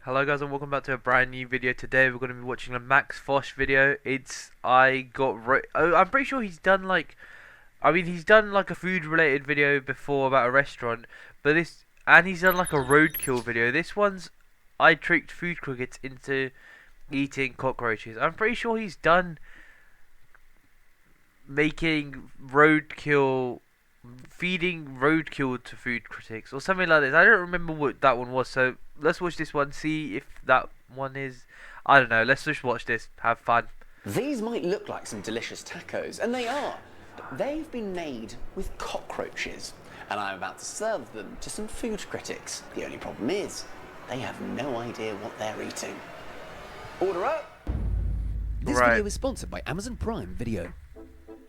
Hello guys and welcome back to a brand new video. Today we're going to be watching a Max FOSH video. I'm pretty sure he's done he's done like a food related video before about a restaurant, and he's done like a roadkill video. This one's I tricked food crickets into eating cockroaches. I'm pretty sure he's done making roadkill, feeding roadkill to food critics or something like this. I don't remember what that one was, so let's watch this one, see if that one is, I don't know, let's just watch this, have fun. These might look like some delicious tacos, and they are, but they've been made with cockroaches, and I'm about to serve them to some food critics. The only problem is, they have no idea what they're eating. Order up! This video is sponsored by Amazon Prime Video.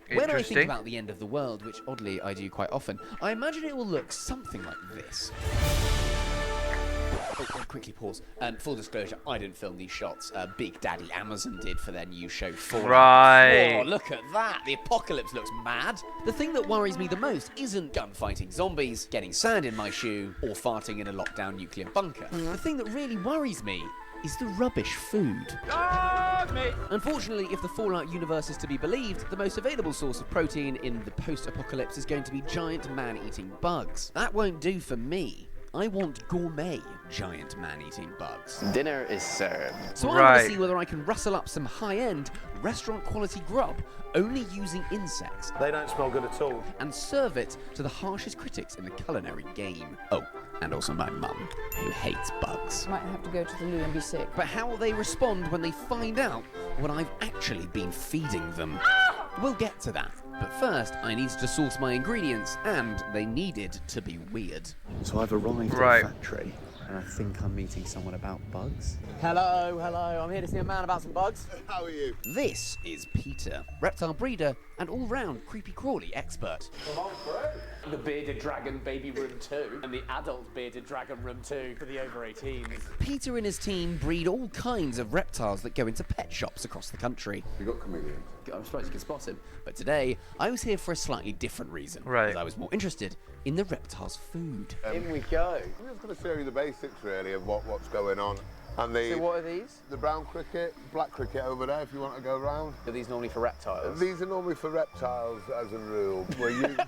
When I think Interesting. about the end of the world, which oddly I do quite often, I imagine it will look something like this. Oh, quickly pause. Full disclosure, I didn't film these shots. Big Daddy Amazon did for their new show, Fallout. Right. Oh, look at that. The apocalypse looks mad. The thing that worries me the most isn't gunfighting zombies, getting sand in my shoe, or farting in a lockdown nuclear bunker. The thing that really worries me is the rubbish food. Unfortunately, if the Fallout universe is to be believed, the most available source of protein in the post-apocalypse is going to be giant man-eating bugs. That won't do for me. I want gourmet giant man-eating bugs. Dinner is served. So I'm going to see whether I can rustle up some high-end, restaurant-quality grub only using insects They don't smell good at all. and serve it to the harshest critics in the culinary game. Oh, and also my mum, who hates bugs. Might have to go to the loo and be sick. But how will they respond when they find out what I've actually been feeding them? We'll get to that. But first, I needed to source my ingredients, and they needed to be weird. So I've arrived Right. at the factory, and I think I'm meeting someone about bugs. Hello, I'm here to see a man about some bugs. How are you? This is Peter, reptile breeder and all-round creepy-crawly expert. The bearded dragon baby room 2 and the adult bearded dragon room 2 for the over 18s. Peter and his team breed all kinds of reptiles that go into pet shops across the country. You got chameleons. I'm surprised you can spot him. But today, I was here for a slightly different reason. Right. Because I was more interested in the reptile's food. In we go. I'm just going to show you the basics really of what's going on. And So what are these? the brown cricket, black cricket over there if you want to go round. Are these normally for reptiles? These are normally for reptiles as a rule.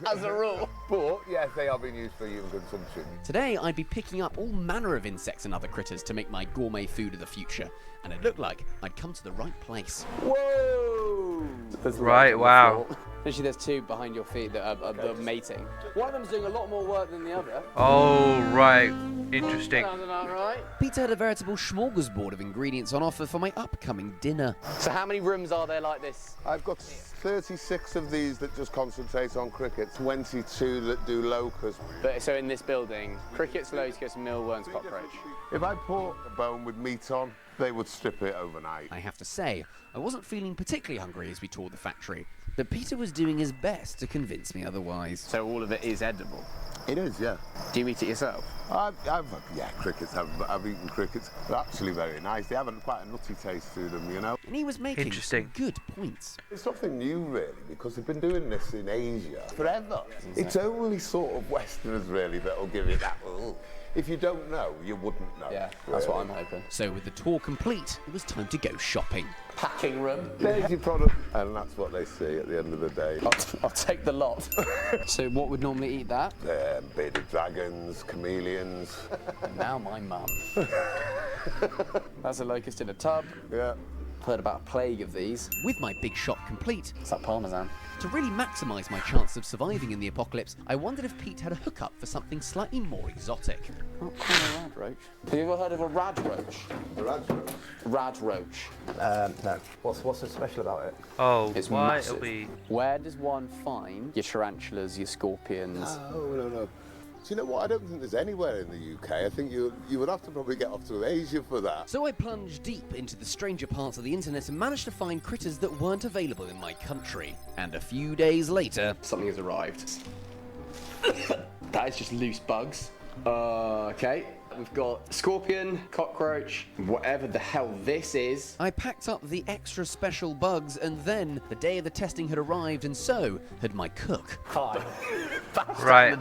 As a rule. But yes, they are being used for human consumption. Today, I'd be picking up all manner of insects and other critters to make my gourmet food of the future. And it looked like I'd come to the right place. Whoa! Right, wow. Actually, there's two behind your feet that are mating. One of them's doing a lot more work than the other. Oh, right. Interesting. Sounds about right. Peter had a veritable smorgasbord of ingredients on offer for my upcoming dinner. So how many rooms are there like this? I've got 36 of these that just concentrate on cricket, 22 that do locusts. But so in this building, crickets, locusts, mealworms, cockroach. If I put a bone with meat on, they would strip it overnight. I have to say, I wasn't feeling particularly hungry as we toured the factory, but Peter was doing his best to convince me otherwise. So all of it is edible. It is, yeah. Do you eat it yourself? Crickets. I've eaten crickets. They're actually very nice. They have quite a nutty taste to them, you know. And he was making Interesting. good points. It's nothing new, really, because they've been doing this in Asia forever. It's only sort of Westerners, really, that'll give it that. "Ugh." If you don't know, you wouldn't know. Yeah, that's what I'm really. hoping. So with the tour complete, it was time to go shopping. Packing room. There's your product, and that's what they see at the end of the day. I'll take the lot. So what would normally eat that? Bearded dragons, chameleons. And now my mum. That's a locust in a tub. Yeah. Heard about a plague of these. With my big shop complete, It's that parmesan. to really maximise my chance of surviving in the apocalypse, I wondered if Pete had a hookup for something slightly more exotic. Not quite a rad roach. Have you ever heard of a rad roach? The raspberry. Rad roach. No. What's so special about it? Oh, It's why massive. it'll be... Where does one find your tarantulas, your scorpions? Oh, no. Do you know what? I don't think there's anywhere in the UK. I think you would have to probably get off to Asia for that. So I plunged deep into the stranger parts of the internet and managed to find critters that weren't available in my country. And a few days later, Something has arrived. That is just loose bugs. Okay. We've got scorpion, cockroach, whatever the hell this is. I packed up the extra special bugs, and then the day of the testing had arrived, and so had my cook. Hi. Right.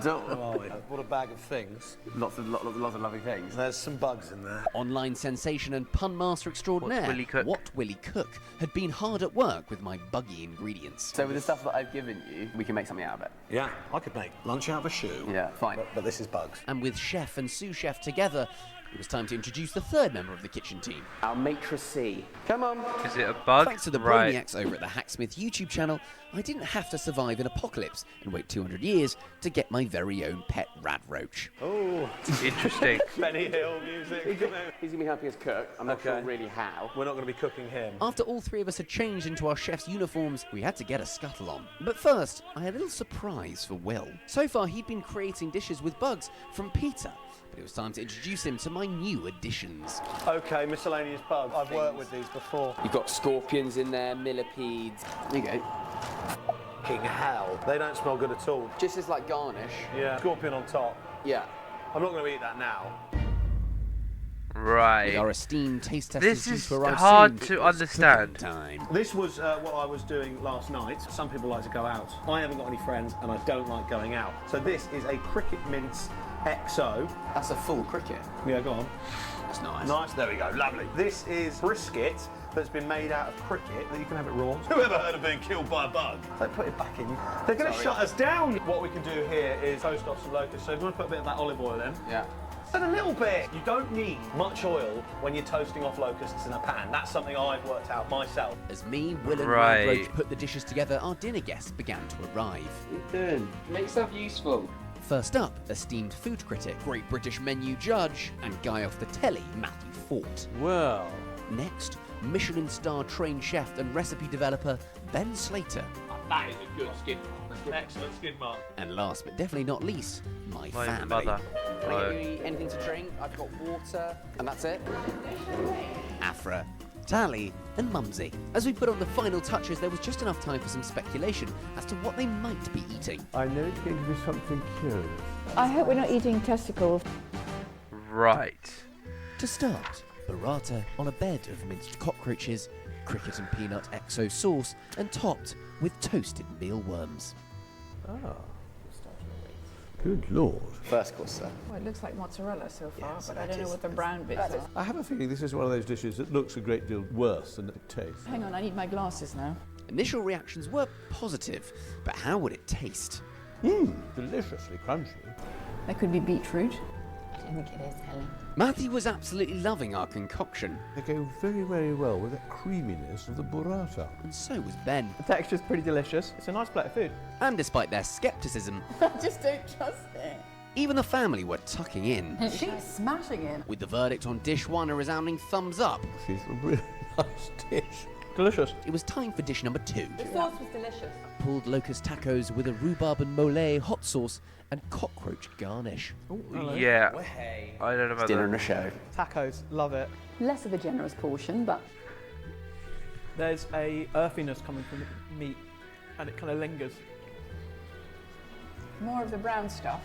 What a bag of things. Lots of lovely things. There's some bugs in there. Online sensation and pun master extraordinaire, What Willie Cook? What Willie Cook, had been hard at work with my buggy ingredients. So with the stuff that I've given you, we can make something out of it. Yeah, I could make lunch out of a shoe. Yeah, fine. But this is bugs. And with chef and sous chef together, it was time to introduce the third member of the kitchen team. Our maitre c'. Come on. Is it a bug? Thanks to the Right. Brainiacs over at the Hacksmith YouTube channel, I didn't have to survive an apocalypse and wait 200 years to get my very own pet rad roach. Oh, Interesting. Benny Hill music. He's going to be helping us cook. I'm not sure really how. We're not going to be cooking him. After all three of us had changed into our chef's uniforms, we had to get a scuttle on. But first, I had a little surprise for Will. So far, he'd been creating dishes with bugs from Peter, but it was time to introduce him to my new additions. Okay, miscellaneous bugs. I've worked with these before. You've got scorpions in there, millipedes. There you go. Fucking hell. They don't smell good at all. Just as like garnish. Yeah. Scorpion on top. Yeah. I'm not going to eat that now. With Right. our esteemed taste testers This is due to arrive hard soon, to it was understand. cooking time. This was what I was doing last night. Some people like to go out. I haven't got any friends and I don't like going out. So this is a cricket mince XO. That's a full cricket. Yeah, go on. That's nice. Nice, there we go, lovely. This is brisket that's been made out of cricket, that you can have it raw. Who ever heard of being killed by a bug? They put it back in. They're going to shut us down. What we can do here is toast off some locusts. So if you want to put a bit of that olive oil in. Yeah. And a little bit. You don't need much oil when you're toasting off locusts in a pan. That's something I've worked out myself. As me, Will and Right. Roach put the dishes together, our dinner guests began to arrive. Make stuff useful. First up, esteemed food critic, Great British Menu judge, and guy off the telly, Matthew Fort. Well. Next, Michelin star trained chef and recipe developer, Ben Slater. That is a good skid mark. Excellent skid mark. And last but definitely not least, my My family. mother. Can I get you anything to drink? I've got water. And that's it? Afra, Tally, and Mumsy. As we put on the final touches, there was just enough time for some speculation as to what they might be eating. I know it's going to be something curious. I hope we're not eating testicles. Right. To start, burrata on a bed of minced cockroaches, cricket and peanut XO sauce, and topped with toasted mealworms. Good Lord. First course, sir. Well, it looks like mozzarella so far, but I don't know what the brown bits are. I have a feeling this is one of those dishes that looks a great deal worse than it tastes. Hang on, I need my glasses now. Initial reactions were positive, but how would it taste? Deliciously crunchy. That could be beetroot. I think it is, Helen. Matthew was absolutely loving our concoction, They go very, very well with that creaminess of the burrata. and so was Ben. The texture's pretty delicious. It's a nice plate of food. And despite their skepticism, I just don't trust it. even the family were tucking in, She's smashing it. with the verdict on dish one a resounding thumbs up. She's a really nice dish. Delicious. It was time for dish number 2. The sauce was delicious. Pulled locust tacos with a rhubarb and mole hot sauce and cockroach garnish. Yeah. I don't know about Dinner that. and a show. Tacos, love it. Less of a generous portion, but There's a earthiness coming from the meat, and it kind of lingers. more of the brown stuff.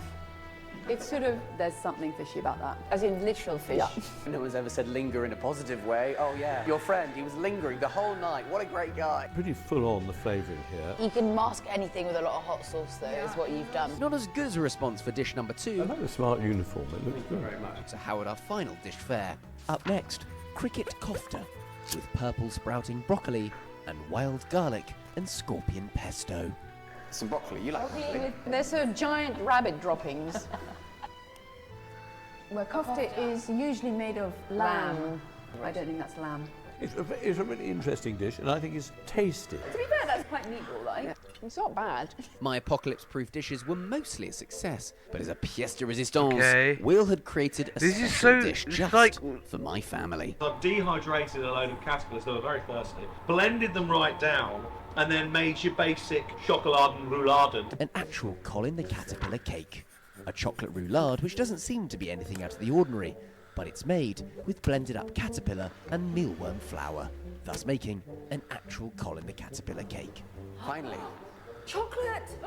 It's sort of, there's something fishy about that. As in literal fish. Yeah. No one's ever said linger in a positive way. Oh, yeah. Your friend, he was lingering the whole night. What a great guy. Pretty full on the flavouring here. You can mask anything with a lot of hot sauce, though, is what you've done. Not as good as a response for dish number 2, I like the smart uniform, it looks good. so how would our final dish fare? Up next, cricket kofta with purple sprouting broccoli and wild garlic and scorpion pesto. Some broccoli. You like broccoli? They're sort of giant rabbit droppings. Well, kofta is usually made of lamb. I don't think that's lamb. It's a really interesting dish, and I think it's tasty. To be fair, that's quite meatball-like. It's not bad. My apocalypse-proof dishes were mostly a success, but as a pièce de résistance, Okay. Will had created a This is special so- dish it's just like- for my family. I've dehydrated a load of caterpillars that were very thirsty, blended them right down, and then made your basic chocoladen rouladen. An actual Colin the Caterpillar cake. A chocolate roulade which doesn't seem to be anything out of the ordinary, but it's made with blended up caterpillar and mealworm flour, thus making an actual Colin the Caterpillar cake. Finally. Chocolate!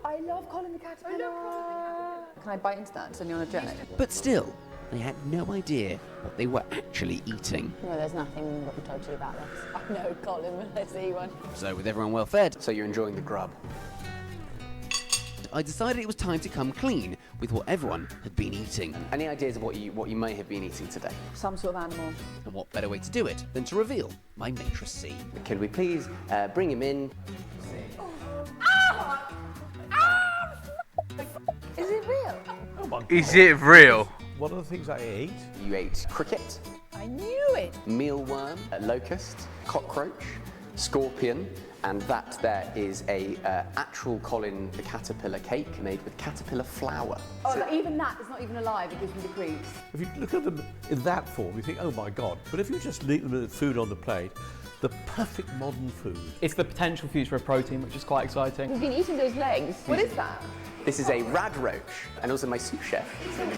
I love Colin the Caterpillar. Can I bite into that? It's only on a jelly. But still, they had no idea what they were actually eating. No, there's nothing dodgy about this. I know Colin when I see one. So with everyone well fed, So you're enjoying the grub? I decided it was time to come clean with what everyone had been eating. Any ideas of what you may have been eating today? Some sort of animal. And what better way to do it than to reveal my maitre c'? Could we please bring him in? Is it real? Oh my God. Is it real? One of the things I ate. You ate cricket, I knew it. mealworm, locust, cockroach, scorpion, and that there is a actual Colin the caterpillar cake made with caterpillar flour. Oh, like, even that is not even alive. It gives me the creeps. If you look at them in that form, you think, oh my God. But if you just leave them with food on the plate, the perfect modern food. It's the potential future of protein, which is quite exciting. We've been eating those legs. What is that? This is a rad roach, and also my sous chef.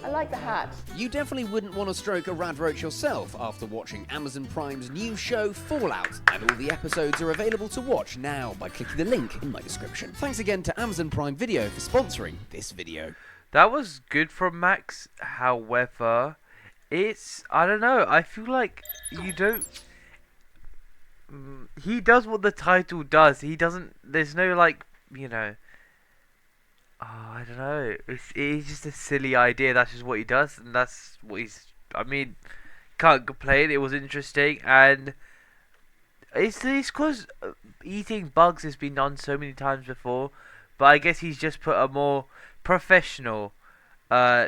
I like the hat. You definitely wouldn't want to stroke a rad roach yourself after watching Amazon Prime's new show Fallout, and all the episodes are available to watch now by clicking the link in my description. Thanks again to Amazon Prime Video for sponsoring this video. That was good from Max. However, I don't know. I feel like you don't. He does what the title does. He doesn't. There's no I don't know. It's just a silly idea. That's just what he does, and that's what he's. I mean, can't complain. It was interesting, and it's because eating bugs has been done so many times before. But I guess he's just put a more professional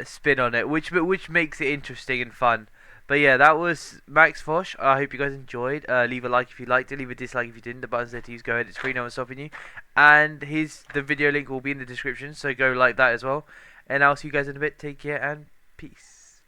spin on it, which makes it interesting and fun. But yeah, that was Max FOSH. I hope you guys enjoyed. Leave a like if you liked it. Leave a dislike if you didn't. The button's there to use. Go ahead. It's free. No one's stopping you. And the video link will be in the description. So go like that as well. And I'll see you guys in a bit. Take care and peace.